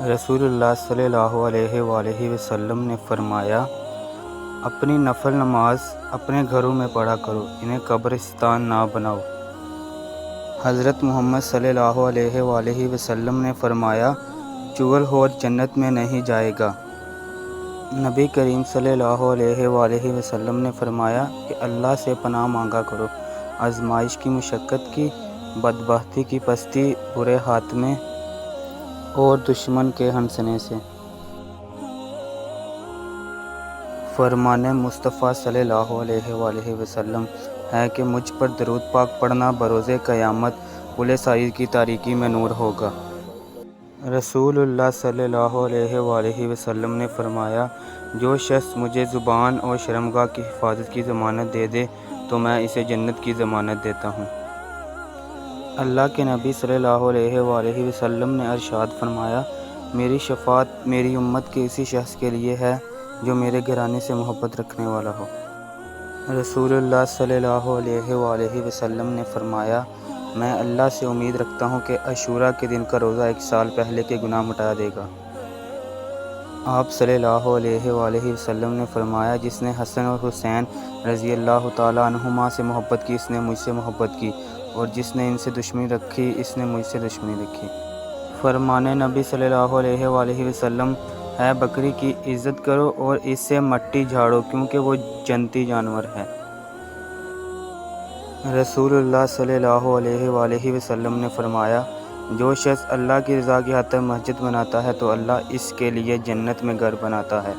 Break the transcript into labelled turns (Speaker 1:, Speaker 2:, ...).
Speaker 1: رسول اللہ صلی اللہ علیہ وآلہ وسلم نے فرمایا، اپنی نفل نماز اپنے گھروں میں پڑھا کرو، انہیں قبرستان نہ بناؤ۔ حضرت محمد صلی اللہ علیہ وآلہ وسلم نے فرمایا، چغل خور جنت میں نہیں جائے گا۔ نبی کریم صلی اللہ علیہ وآلہ وسلم نے فرمایا کہ اللہ سے پناہ مانگا کرو آزمائش کی، مشقت کی، بدبختی کی، پستی، برے خاتمے اور دشمن کے ہنسنے سے۔ فرمان مصطفیٰ صلی اللہ علیہ وآلہ وسلم ہے کہ مجھ پر درود پاک پڑھنا بروز قیامت پل سعید کی تاریکی میں نور ہوگا۔ رسول اللہ صلی اللہ علیہ وآلہ وسلم نے فرمایا، جو شخص مجھے زبان اور شرمگاہ کی حفاظت کی ضمانت دے دے تو میں اسے جنت کی ضمانت دیتا ہوں۔ اللہ کے نبی صلی اللہ علیہ وآلہ وسلم نے ارشاد فرمایا، میری شفاعت میری امت کے اسی شخص کے لیے ہے جو میرے گھرانے سے محبت رکھنے والا ہو۔ رسول اللہ صلی اللہ علیہ وآلہ وسلم نے فرمایا، میں اللہ سے امید رکھتا ہوں کہ عاشوراء کے دن کا روزہ 1 سال پہلے کے گناہ مٹا دے گا۔ آپ صلی اللہ علیہ وآلہ وسلم نے فرمایا، جس نے حسن اور حسین رضی اللہ تعالیٰ عنہما سے محبت کی اس نے مجھ سے محبت کی، اور جس نے ان سے دشمنی رکھی اس نے مجھ سے دشمنی رکھی۔ فرمان نبی صلی اللہ علیہ وآلہ وسلم ہے، بکری کی عزت کرو اور اس سے مٹی جھاڑو کیونکہ وہ جنتی جانور ہے۔ رسول اللہ صلی اللہ علیہ وآلہ وسلم نے فرمایا، جو شخص اللہ کی رضا کی خاطر مسجد بناتا ہے تو اللہ اس کے لیے جنت میں گھر بناتا ہے۔